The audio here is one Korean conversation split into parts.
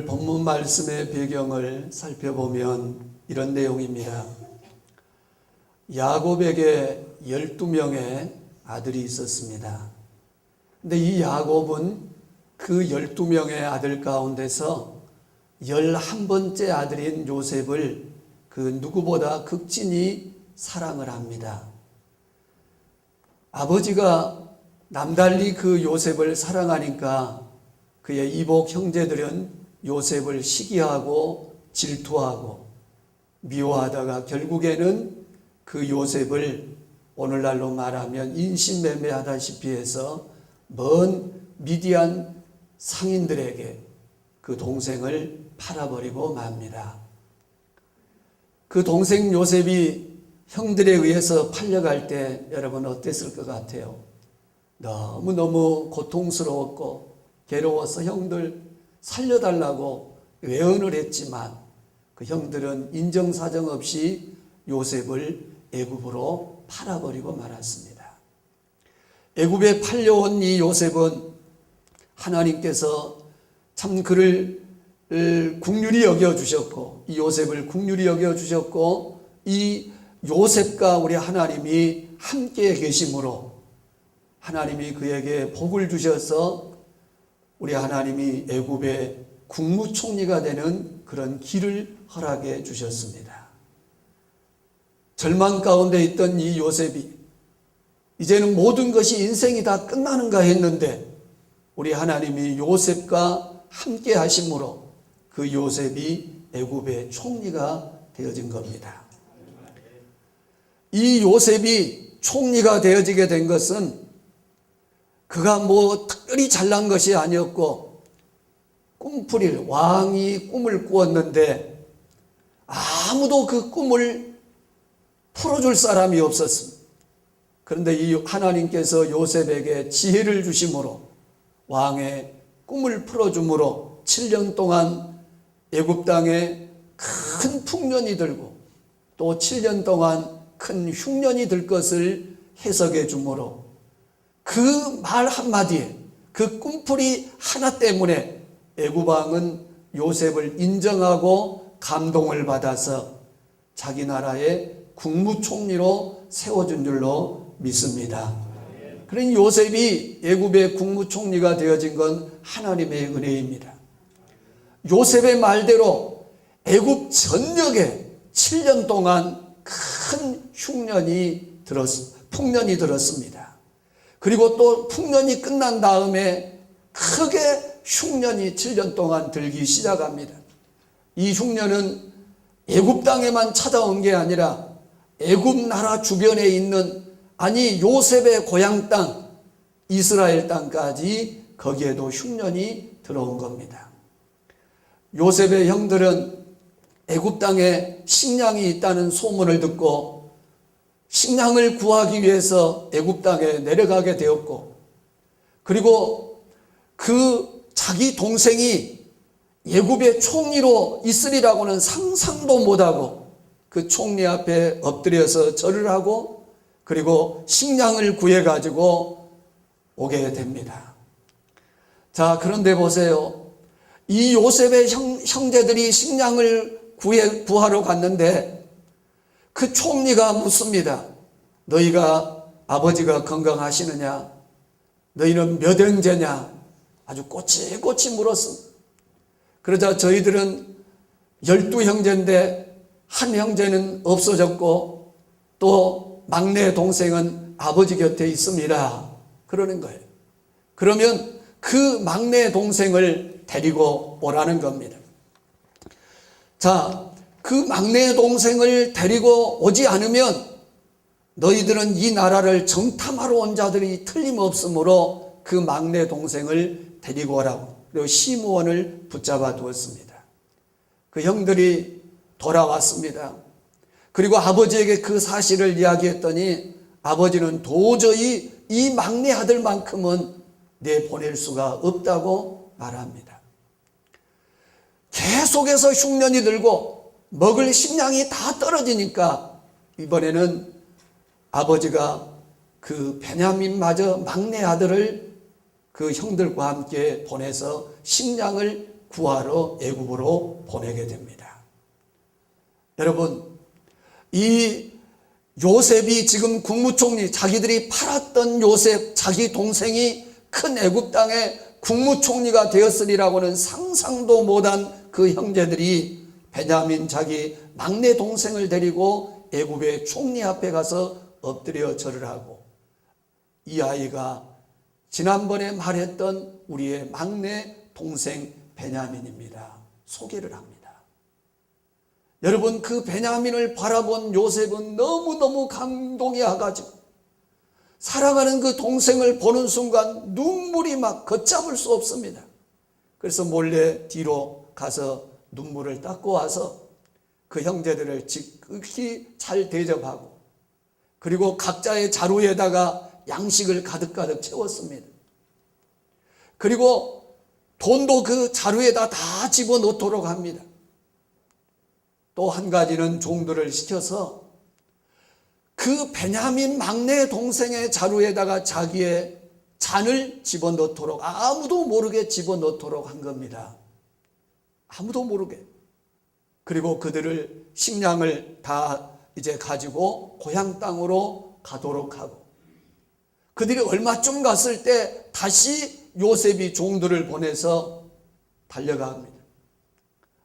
오늘 본문 말씀의 배경을 살펴보면 이런 내용입니다. 야곱에게 12명의 아들이 있었습니다. 근데 이 야곱은 그 12명의 아들 가운데서 11번째 아들인 요셉을 그 누구보다 극진히 사랑을 합니다. 아버지가 남달리 그 요셉을 사랑하니까 그의 이복 형제들은 요셉을 시기하고 질투하고 미워하다가 결국에는 그 요셉을 오늘날로 말하면 인신매매하다시피 해서 먼 미디안 상인들에게 그 동생을 팔아버리고 맙니다. 그 동생 요셉이 형들에 의해서 팔려갈 때 여러분 어땠을 것 같아요? 너무너무 고통스러웠고 괴로워서 형들 살려달라고 외언을 했지만 그 형들은 인정사정 없이 요셉을 애굽으로 팔아버리고 말았습니다. 애굽에 팔려온 이 요셉은 하나님께서 참 그를 긍휼히 여겨주셨고 이 요셉을 긍휼히 여겨주셨고 이 요셉과 우리 하나님이 함께 계심으로 하나님이 그에게 복을 주셔서 우리 하나님이 애굽의 국무총리가 되는 그런 길을 허락해 주셨습니다. 절망 가운데 있던 이 요셉이 이제는 모든 것이 인생이 다 끝나는가 했는데 우리 하나님이 요셉과 함께 하심으로 그 요셉이 애굽의 총리가 되어진 겁니다. 이 요셉이 총리가 되어지게 된 것은 그가 뭐 특별히 잘난 것이 아니었고 꿈풀이를 왕이 꿈을 꾸었는데 아무도 그 꿈을 풀어줄 사람이 없었습니다. 그런데 이 하나님께서 요셉에게 지혜를 주심으로 왕의 꿈을 풀어줌으로 7년 동안 애굽 땅에 큰 풍년이 들고 또 7년 동안 큰 흉년이 들 것을 해석해 주므로 그 말 한마디에 그 꿈풀이 하나 때문에 애굽 왕은 요셉을 인정하고 감동을 받아서 자기 나라의 국무총리로 세워준 줄로 믿습니다. 그러니 요셉이 애굽의 국무총리가 되어진 건 하나님의 은혜입니다. 요셉의 말대로 애굽 전역에 7년 동안 큰 풍년이 들었습니다. 그리고 또 풍년이 끝난 다음에 크게 흉년이 7년 동안 들기 시작합니다. 이 흉년은 애굽 땅에만 찾아온 게 아니라 애굽 나라 주변에 있는 요셉의 고향 땅 이스라엘 땅까지 거기에도 흉년이 들어온 겁니다. 요셉의 형들은 애굽 땅에 식량이 있다는 소문을 듣고 식량을 구하기 위해서 애굽 땅에 내려가게 되었고 그리고 그 자기 동생이 애굽의 총리로 있으리라고는 상상도 못하고 그 총리 앞에 엎드려서 절을 하고 그리고 식량을 구해 가지고 오게 됩니다. 자, 그런데 보세요. 이 요셉의 형제들이 식량을 구하러 갔는데 그 총리가 묻습니다. 너희가 아버지가 건강하시느냐? 너희는 몇 형제냐? 아주 꼬치꼬치 물었습니다. 그러자 저희들은 12형제인데 한 형제는 없어졌고 또 막내 동생은 아버지 곁에 있습니다. 그러는 거예요. 그러면 그 막내 동생을 데리고 오라는 겁니다. 자, 그 막내 동생을 데리고 오지 않으면 너희들은 이 나라를 정탐하러 온 자들이 틀림없으므로 그 막내 동생을 데리고 오라고 그리고 시므온을 붙잡아 두었습니다. 그 형들이 돌아왔습니다. 그리고 아버지에게 그 사실을 이야기했더니 아버지는 도저히 이 막내 아들만큼은 내보낼 수가 없다고 말합니다. 계속해서 흉년이 들고 먹을 식량이 다 떨어지니까 이번에는 아버지가 그 베냐민마저 막내 아들을 그 형들과 함께 보내서 식량을 구하러 애굽으로 보내게 됩니다. 여러분, 이 요셉이 지금 국무총리, 자기들이 팔았던 요셉, 자기 동생이 큰 애굽 땅의 국무총리가 되었으리라고는 상상도 못한 그 형제들이 베냐민 자기 막내 동생을 데리고 애굽의 총리 앞에 가서 엎드려 절을 하고, 이 아이가 지난번에 말했던 우리의 막내 동생 베냐민입니다. 소개를 합니다. 여러분, 그 베냐민을 바라본 요셉은 너무너무 감동이 와가지고 사랑하는 그 동생을 보는 순간 눈물이 막 걷잡을 수 없습니다. 그래서 몰래 뒤로 가서 눈물을 닦고 와서 그 형제들을 지극히 잘 대접하고, 그리고 각자의 자루에다가 양식을 가득가득 채웠습니다. 그리고 돈도 그 자루에다 다 집어넣도록 합니다. 또 한 가지는 종들을 시켜서 그 베냐민 막내 동생의 자루에다가 자기의 잔을 집어넣도록, 아무도 모르게 집어넣도록 한 겁니다. 아무도 모르게. 그리고 그들을 식량을 다 이제 가지고 고향 땅으로 가도록 하고, 그들이 얼마쯤 갔을 때 다시 요셉이 종들을 보내서 달려갑니다.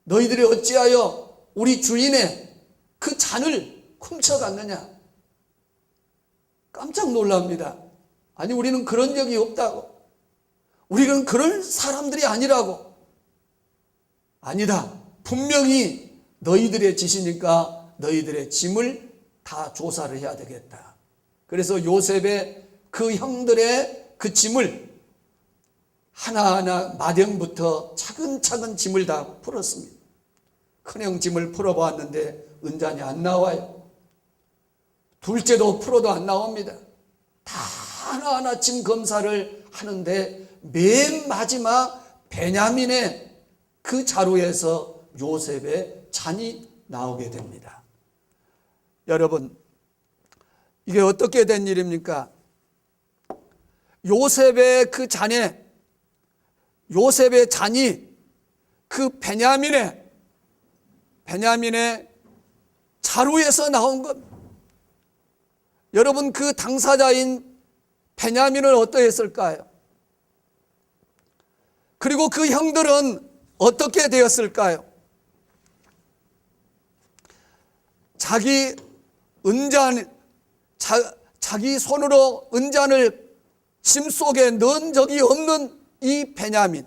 너희들이 어찌하여 우리 주인의 그 잔을 훔쳐갔느냐? 깜짝 놀랍니다. 아니, 우리는 그런 적이 없다고. 우리는 그런 사람들이 아니라고. 아니다. 분명히 너희들의 짓이니까 너희들의 짐을 다 조사를 해야 되겠다. 그래서 요셉의 그 형들의 그 짐을 하나하나 마령부터 차근차근 짐을 다 풀었습니다. 큰형 짐을 풀어보았는데 은잔이 안 나와요. 둘째도 풀어도 안 나옵니다. 다 하나하나 짐 검사를 하는데 맨 마지막 베냐민의 그 자루에서 요셉의 잔이 나오게 됩니다. 여러분, 이게 어떻게 된 일입니까? 요셉의 그 잔에, 요셉의 잔이 그 베냐민의 자루에서 나온 것. 여러분, 그 당사자인 베냐민은 어떠했을까요? 그리고 그 형들은 어떻게 되었을까요? 자기 은잔, 자기 손으로 은잔을 짐 속에 넣은 적이 없는 이 베냐민,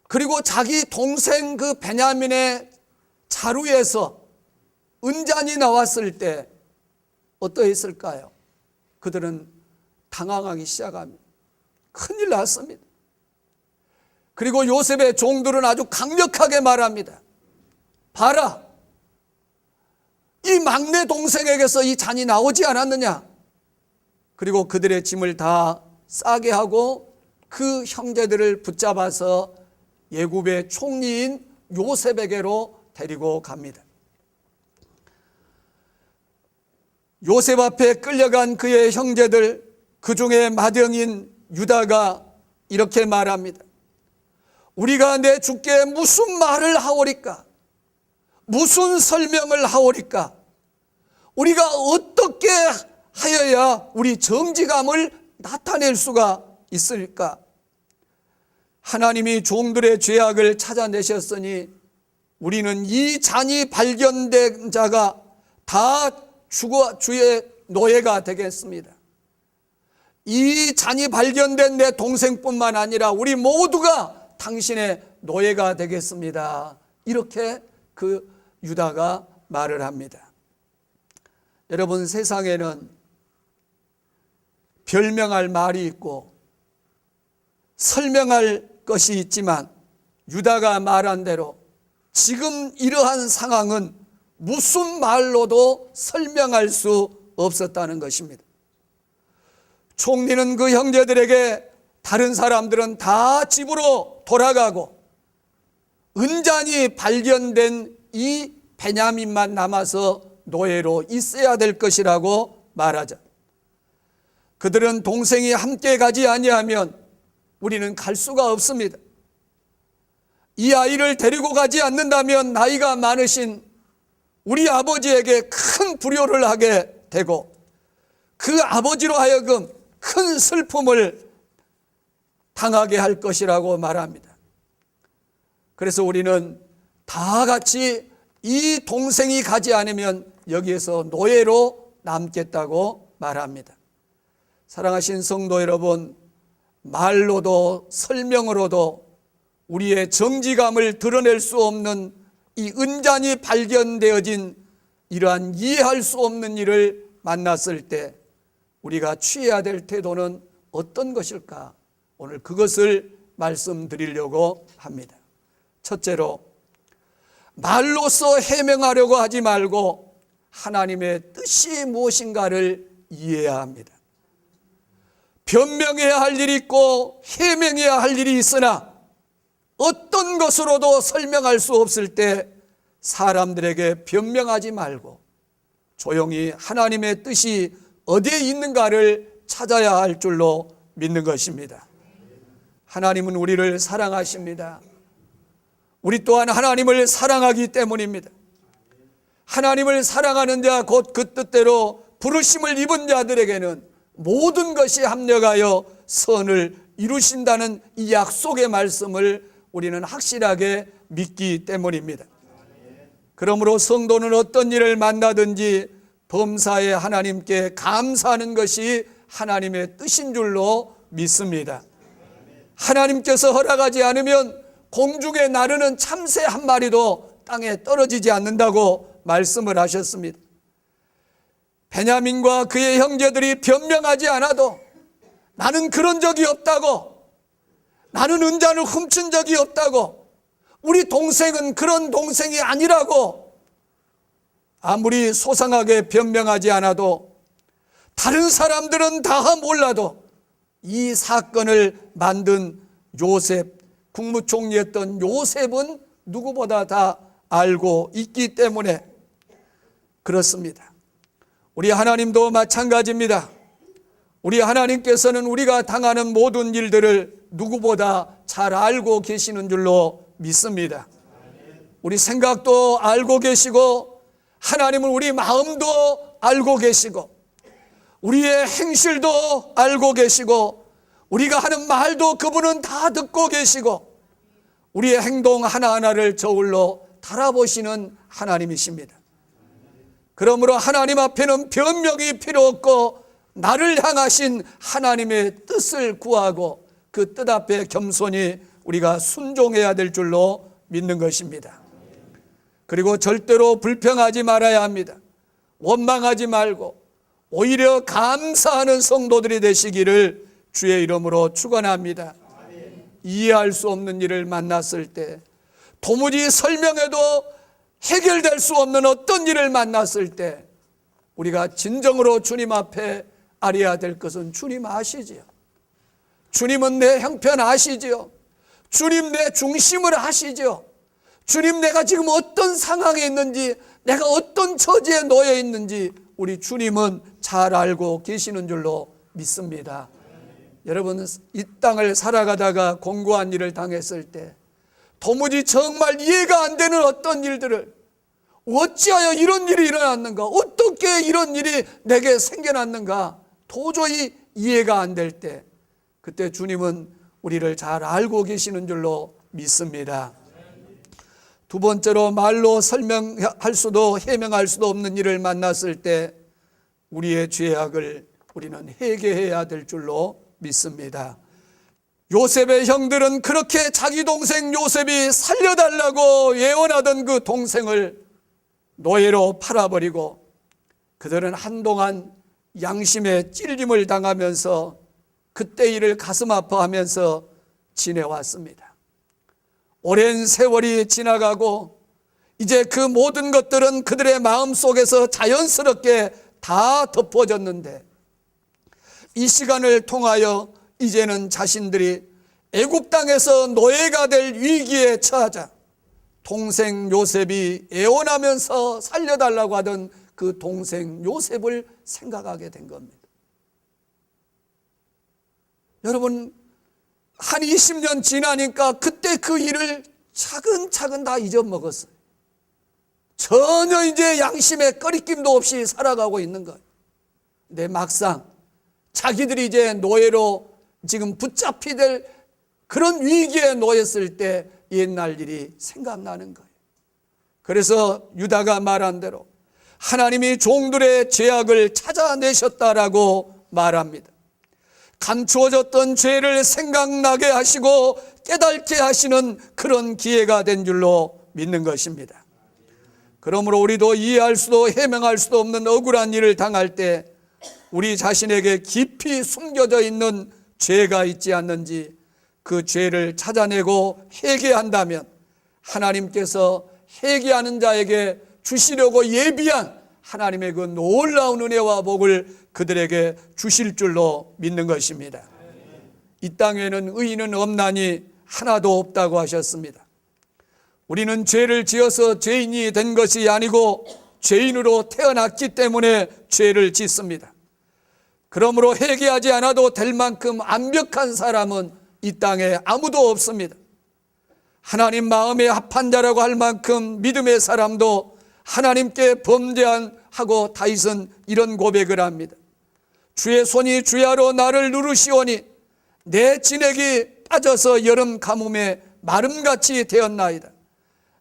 그리고 자기 동생 그 베냐민의 자루에서 은잔이 나왔을 때 어떠했을까요? 그들은 당황하기 시작합니다. 큰일 났습니다. 그리고 요셉의 종들은 아주 강력하게 말합니다. 봐라, 이 막내 동생에게서 이 잔이 나오지 않았느냐? 그리고 그들의 짐을 다 싸게 하고 그 형제들을 붙잡아서 애굽의 총리인 요셉에게로 데리고 갑니다. 요셉 앞에 끌려간 그의 형제들, 그 중에 맏형인 유다가 이렇게 말합니다. 우리가 내 주께 무슨 말을 하오리까? 무슨 설명을 하오리까? 우리가 어떻게 하여야 우리 정직함을 나타낼 수가 있을까? 하나님이 종들의 죄악을 찾아내셨으니 우리는 이 잔이 발견된 자가 다 주의 노예가 되겠습니다. 이 잔이 발견된 내 동생뿐만 아니라 우리 모두가 당신의 노예가 되겠습니다. 이렇게 그 유다가 말을 합니다. 여러분, 세상에는 별명할 말이 있고 설명할 것이 있지만 유다가 말한 대로 지금 이러한 상황은 무슨 말로도 설명할 수 없었다는 것입니다. 총리는 그 형제들에게 다른 사람들은 다 집으로 돌아가고 은잔이 발견된 이 베냐민만 남아서 노예로 있어야 될 것이라고 말하자. 그들은 동생이 함께 가지 아니하면 우리는 갈 수가 없습니다. 이 아이를 데리고 가지 않는다면 나이가 많으신 우리 아버지에게 큰 불효를 하게 되고 그 아버지로 하여금 큰 슬픔을 당하게 할 것이라고 말합니다. 그래서 우리는 다 같이 이 동생이 가지 않으면 여기에서 노예로 남겠다고 말합니다. 사랑하신 성도 여러분, 말로도 설명으로도 우리의 정직함을 드러낼 수 없는 이 은잔이 발견되어진 이러한 이해할 수 없는 일을 만났을 때 우리가 취해야 될 태도는 어떤 것일까? 오늘 그것을 말씀드리려고 합니다. 첫째로, 말로써 해명하려고 하지 말고 하나님의 뜻이 무엇인가를 이해해야 합니다. 변명해야 할 일이 있고 해명해야 할 일이 있으나 어떤 것으로도 설명할 수 없을 때 사람들에게 변명하지 말고 조용히 하나님의 뜻이 어디에 있는가를 찾아야 할 줄로 믿는 것입니다. 하나님은 우리를 사랑하십니다. 우리 또한 하나님을 사랑하기 때문입니다. 하나님을 사랑하는 자 곧 그 뜻대로 부르심을 입은 자들에게는 모든 것이 합력하여 선을 이루신다는 이 약속의 말씀을 우리는 확실하게 믿기 때문입니다. 그러므로 성도는 어떤 일을 만나든지 범사에 하나님께 감사하는 것이 하나님의 뜻인 줄로 믿습니다. 하나님께서 허락하지 않으면 공중에 나르는 참새 한 마리도 땅에 떨어지지 않는다고 말씀을 하셨습니다. 베냐민과 그의 형제들이 변명하지 않아도 나는 그런 적이 없다고, 나는 은잔을 훔친 적이 없다고, 우리 동생은 그런 동생이 아니라고 아무리 소상하게 변명하지 않아도 다른 사람들은 다 몰라도 이 사건을 만든 요셉, 국무총리였던 요셉은 누구보다 다 알고 있기 때문에 그렇습니다. 우리 하나님도 마찬가지입니다. 우리 하나님께서는 우리가 당하는 모든 일들을 누구보다 잘 알고 계시는 줄로 믿습니다. 우리 생각도 알고 계시고 하나님은 우리 마음도 알고 계시고 우리의 행실도 알고 계시고 우리가 하는 말도 그분은 다 듣고 계시고 우리의 행동 하나하나를 저울로 달아보시는 하나님이십니다. 그러므로 하나님 앞에는 변명이 필요 없고 나를 향하신 하나님의 뜻을 구하고 그 뜻 앞에 겸손히 우리가 순종해야 될 줄로 믿는 것입니다. 그리고 절대로 불평하지 말아야 합니다. 원망하지 말고 오히려 감사하는 성도들이 되시기를 주의 이름으로 축원합니다. 이해할 수 없는 일을 만났을 때, 도무지 설명해도 해결될 수 없는 어떤 일을 만났을 때 우리가 진정으로 주님 앞에 아뢰야 될 것은 주님 아시지요. 주님은 내 형편 아시지요. 주님 내 중심을 아시죠. 주님 내가 지금 어떤 상황에 있는지, 내가 어떤 처지에 놓여 있는지 우리 주님은 잘 알고 계시는 줄로 믿습니다. 여러분, 이 땅을 살아가다가 공고한 일을 당했을 때 도무지 정말 이해가 안 되는 어떤 일들을 어찌하여 이런 일이 일어났는가, 어떻게 이런 일이 내게 생겨났는가 도저히 이해가 안 될 때 그때 주님은 우리를 잘 알고 계시는 줄로 믿습니다. 두 번째로, 말로 설명할 수도 해명할 수도 없는 일을 만났을 때 우리의 죄악을 우리는 회개해야 될 줄로 믿습니다. 요셉의 형들은 그렇게 자기 동생 요셉이 살려달라고 예언하던 그 동생을 노예로 팔아버리고 그들은 한동안 양심의 찔림을 당하면서 그때 일을 가슴 아파하면서 지내왔습니다. 오랜 세월이 지나가고 이제 그 모든 것들은 그들의 마음속에서 자연스럽게 다 덮어졌는데 이 시간을 통하여 이제는 자신들이 애굽 땅에서 노예가 될 위기에 처하자 동생 요셉이 애원하면서 살려달라고 하던 그 동생 요셉을 생각하게 된 겁니다. 여러분, 한 20년 지나니까 그때 그 일을 차근차근 다 잊어먹었어요. 전혀 이제 양심의 꺼리낌도 없이 살아가고 있는 거예요. 근데 막상 자기들이 이제 노예로 지금 붙잡히될 그런 위기에 놓였을 때 옛날 일이 생각나는 거예요. 그래서 유다가 말한 대로 하나님이 종들의 죄악을 찾아내셨다라고 말합니다. 감추어졌던 죄를 생각나게 하시고 깨닫게 하시는 그런 기회가 된 줄로 믿는 것입니다. 그러므로 우리도 이해할 수도 해명할 수도 없는 억울한 일을 당할 때 우리 자신에게 깊이 숨겨져 있는 죄가 있지 않는지 그 죄를 찾아내고 회개한다면 하나님께서 회개하는 자에게 주시려고 예비한 하나님의 그 놀라운 은혜와 복을 그들에게 주실 줄로 믿는 것입니다. 이 땅에는 의인은 없나니 하나도 없다고 하셨습니다. 우리는 죄를 지어서 죄인이 된 것이 아니고 죄인으로 태어났기 때문에 죄를 짓습니다. 그러므로 회개하지 않아도 될 만큼 완벽한 사람은 이 땅에 아무도 없습니다. 하나님 마음에 합한 자라고 할 만큼 믿음의 사람도 하나님께 범죄하고 다윗은 이런 고백을 합니다. 주의 손이 주야로 나를 누르시오니 내 진액이 빠져서 여름 가뭄에 마름같이 되었나이다.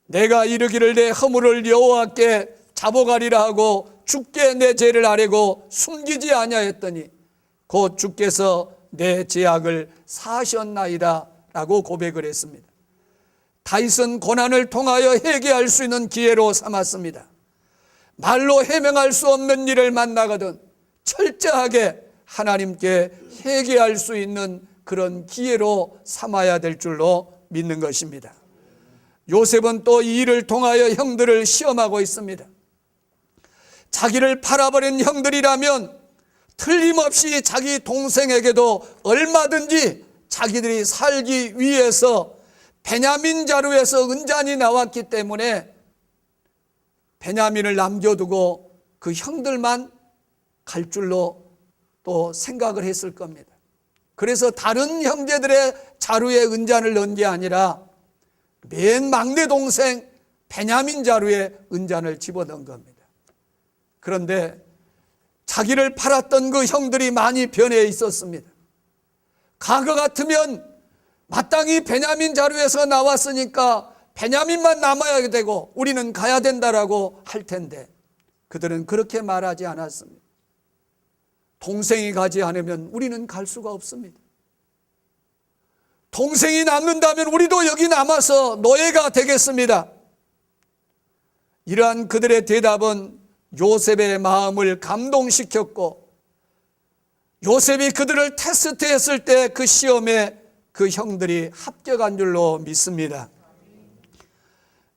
내가 이르기를 내 허물을 여호와께 자복하리라 하고 주께 내 죄를 아뢰고 숨기지 아니하였더니 곧 주께서 내 죄악을 사하셨나이다 라고 고백을 했습니다. 다윗은 고난을 통하여 회개할 수 있는 기회로 삼았습니다. 말로 해명할 수 없는 일을 만나거든 철저하게 하나님께 회개할 수 있는 그런 기회로 삼아야 될 줄로 믿는 것입니다. 요셉은 또 이 일을 통하여 형들을 시험하고 있습니다. 자기를 팔아버린 형들이라면 틀림없이 자기 동생에게도 얼마든지 자기들이 살기 위해서 베냐민 자루에서 은잔이 나왔기 때문에 베냐민을 남겨두고 그 형들만 갈 줄로 또 생각을 했을 겁니다. 그래서 다른 형제들의 자루에 은잔을 넣은 게 아니라 맨 막내 동생 베냐민 자루에 은잔을 집어넣은 겁니다. 그런데 자기를 팔았던 그 형들이 많이 변해 있었습니다. 과거 같으면 마땅히 베냐민 자루에서 나왔으니까 베냐민만 남아야 되고 우리는 가야 된다라고 할 텐데 그들은 그렇게 말하지 않았습니다. 동생이 가지 않으면 우리는 갈 수가 없습니다. 동생이 남는다면 우리도 여기 남아서 노예가 되겠습니다. 이러한 그들의 대답은 요셉의 마음을 감동시켰고 요셉이 그들을 테스트했을 때 그 시험에 그 형들이 합격한 줄로 믿습니다.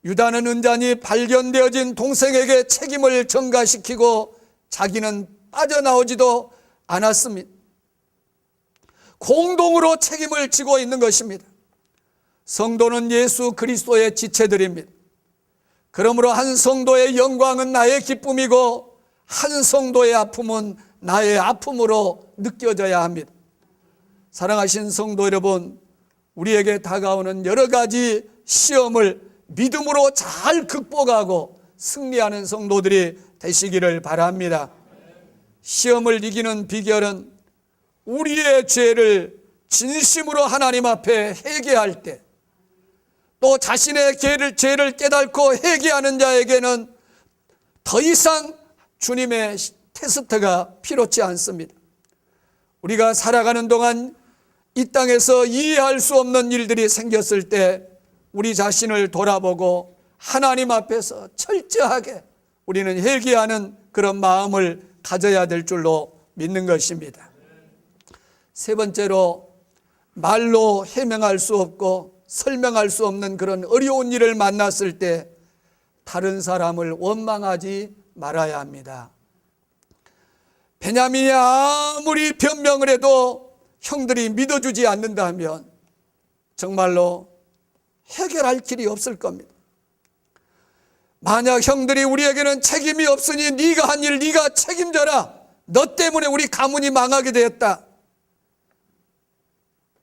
유다는 은잔이 발견되어진 동생에게 책임을 전가시키고 자기는 빠져나오지도 않았습니다. 공동으로 책임을 지고 있는 것입니다. 성도는 예수 그리스도의 지체들입니다. 그러므로 한 성도의 영광은 나의 기쁨이고 한 성도의 아픔은 나의 아픔으로 느껴져야 합니다. 사랑하신 성도 여러분, 우리에게 다가오는 여러 가지 시험을 믿음으로 잘 극복하고 승리하는 성도들이 되시기를 바랍니다. 시험을 이기는 비결은 우리의 죄를 진심으로 하나님 앞에 회개할 때, 또 자신의 죄를 깨닫고 회개하는 자에게는 더 이상 주님의 테스트가 필요치 않습니다. 우리가 살아가는 동안 이 땅에서 이해할 수 없는 일들이 생겼을 때 우리 자신을 돌아보고 하나님 앞에서 철저하게 우리는 회개하는 그런 마음을 가져야 될 줄로 믿는 것입니다. 세 번째로, 말로 해명할 수 없고 설명할 수 없는 그런 어려운 일을 만났을 때 다른 사람을 원망하지 말아야 합니다. 베냐민이 아무리 변명을 해도 형들이 믿어주지 않는다면 정말로 해결할 길이 없을 겁니다. 만약 형들이 우리에게는 책임이 없으니 네가 한 일 네가 책임져라, 너 때문에 우리 가문이 망하게 되었다,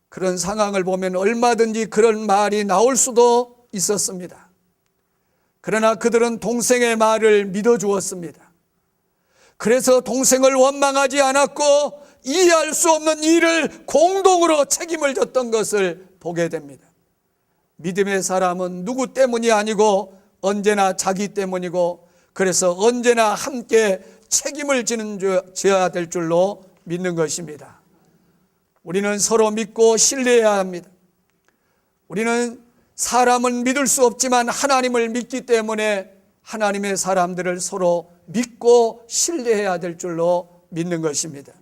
그런 상황을 보면 얼마든지 그런 말이 나올 수도 있었습니다. 그러나 그들은 동생의 말을 믿어주었습니다. 그래서 동생을 원망하지 않았고 이해할 수 없는 일을 공동으로 책임을 졌던 것을 보게 됩니다. 믿음의 사람은 누구 때문이 아니고 언제나 자기 때문이고, 그래서 언제나 함께 책임을 져야 될 줄로 믿는 것입니다. 우리는 서로 믿고 신뢰해야 합니다. 우리는 사람은 믿을 수 없지만 하나님을 믿기 때문에 하나님의 사람들을 서로 믿고 신뢰해야 될 줄로 믿는 것입니다.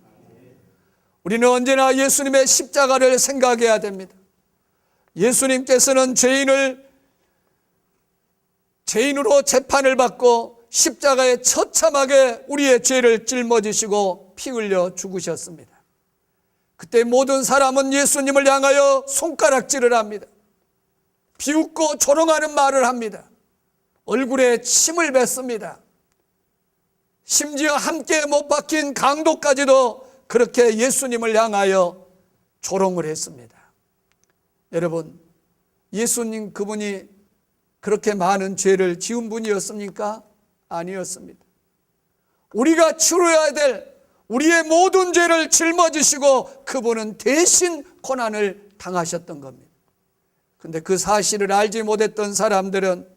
우리는 언제나 예수님의 십자가를 생각해야 됩니다. 예수님께서는 죄인으로 재판을 받고 십자가에 처참하게 우리의 죄를 짊어지시고 피 흘려 죽으셨습니다. 그때 모든 사람은 예수님을 향하여 손가락질을 합니다. 비웃고 조롱하는 말을 합니다. 얼굴에 침을 뱉습니다. 심지어 함께 못 박힌 강도까지도 그렇게 예수님을 향하여 조롱을 했습니다. 여러분, 예수님 그분이 그렇게 많은 죄를 지은 분이었습니까? 아니었습니다. 우리가 치러야 될 우리의 모든 죄를 짊어지시고 그분은 대신 고난을 당하셨던 겁니다. 그런데 그 사실을 알지 못했던 사람들은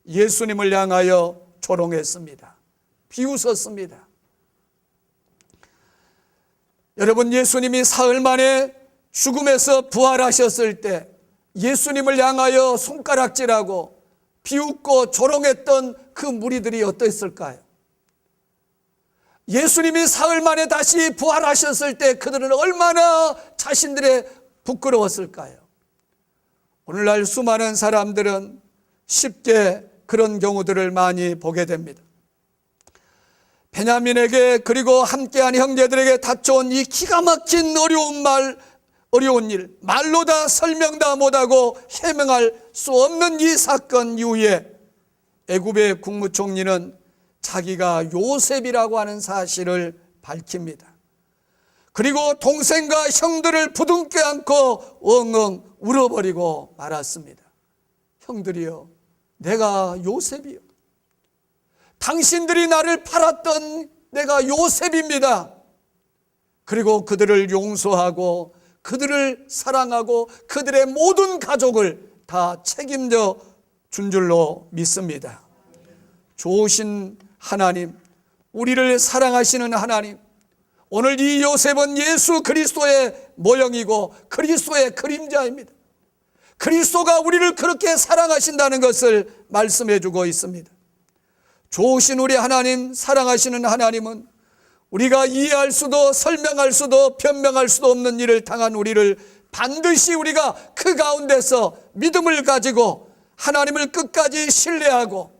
예수님을 향하여 조롱했습니다. 비웃었습니다. 여러분, 예수님이 사흘 만에 죽음에서 부활하셨을 때 예수님을 향하여 손가락질하고 비웃고 조롱했던 그 무리들이 어땠을까요? 예수님이 사흘 만에 다시 부활하셨을 때 그들은 얼마나 자신들의 부끄러웠을까요? 오늘날 수많은 사람들은 쉽게 그런 경우들을 많이 보게 됩니다. 베냐민에게 그리고 함께한 형제들에게 닥쳐온 이 기가 막힌 어려운 일, 말로 다 설명 다 못하고 해명할 수 없는 이 사건 이후에 애굽의 국무총리는 자기가 요셉이라고 하는 사실을 밝힙니다. 그리고 동생과 형들을 부둥켜 안고 엉엉 울어버리고 말았습니다. 형들이여, 내가 요셉이요. 당신들이 나를 팔았던 내가 요셉입니다. 그리고 그들을 용서하고 그들을 사랑하고 그들의 모든 가족을 다 책임져 준 줄로 믿습니다. 좋으신 하나님, 우리를 사랑하시는 하나님, 오늘 이 요셉은 예수 그리스도의 모형이고 그리스도의 그림자입니다. 그리스도가 우리를 그렇게 사랑하신다는 것을 말씀해 주고 있습니다. 좋으신 우리 하나님, 사랑하시는 하나님은 우리가 이해할 수도 설명할 수도 변명할 수도 없는 일을 당한 우리를 반드시 우리가 그 가운데서 믿음을 가지고 하나님을 끝까지 신뢰하고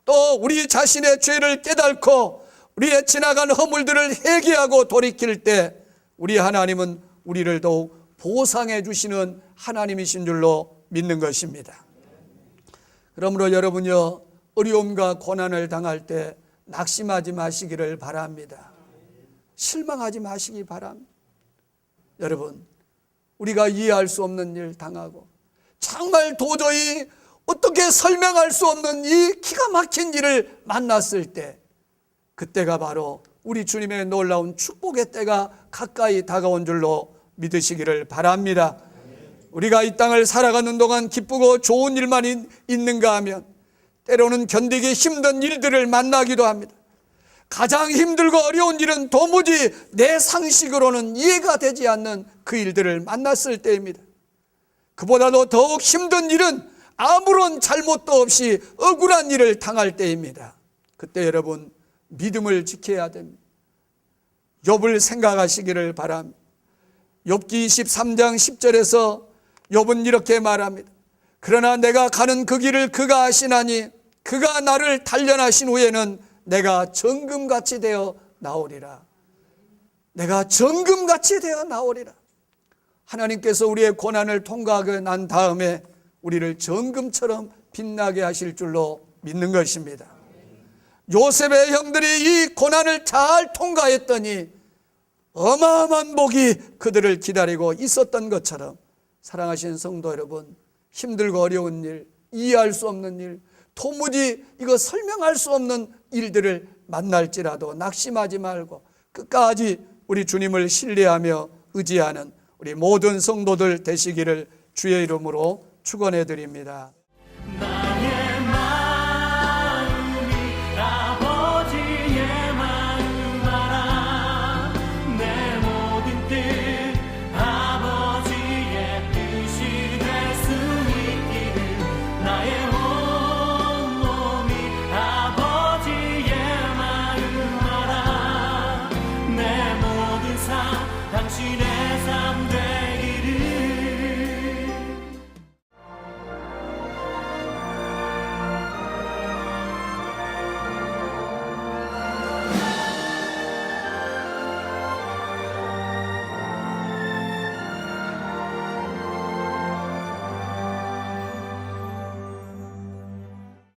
또 우리 자신의 죄를 깨닫고 우리의 지나간 허물들을 회개하고 돌이킬 때 우리 하나님은 우리를 더욱 보상해 주시는 하나님이신 줄로 믿는 것입니다. 그러므로 여러분요, 어려움과 고난을 당할 때 낙심하지 마시기를 바랍니다. 실망하지 마시기 바랍니다. 여러분, 우리가 이해할 수 없는 일 당하고 정말 도저히 어떻게 설명할 수 없는 이 기가 막힌 일을 만났을 때 그때가 바로 우리 주님의 놀라운 축복의 때가 가까이 다가온 줄로 믿으시기를 바랍니다. 우리가 이 땅을 살아가는 동안 기쁘고 좋은 일만 있는가 하면 때로는 견디기 힘든 일들을 만나기도 합니다. 가장 힘들고 어려운 일은 도무지 내 상식으로는 이해가 되지 않는 그 일들을 만났을 때입니다. 그보다도 더욱 힘든 일은 아무런 잘못도 없이 억울한 일을 당할 때입니다. 그때 여러분, 믿음을 지켜야 됩니다. 욥을 생각하시기를 바랍니다. 욥기 23장 10절에서 욥은 이렇게 말합니다. 그러나 내가 가는 그 길을 그가 아시나니 그가 나를 단련하신 후에는 내가 정금같이 되어 나오리라. 내가 정금같이 되어 나오리라. 하나님께서 우리의 고난을 통과하고 난 다음에 우리를 정금처럼 빛나게 하실 줄로 믿는 것입니다. 요셉의 형들이 이 고난을 잘 통과했더니 어마어마한 복이 그들을 기다리고 있었던 것처럼 사랑하시는 성도 여러분, 힘들고 어려운 일, 이해할 수 없는 일, 도무지 이거 설명할 수 없는 일들을 만날지라도 낙심하지 말고 끝까지 우리 주님을 신뢰하며 의지하는 우리 모든 성도들 되시기를 주의 이름으로 축원해 드립니다.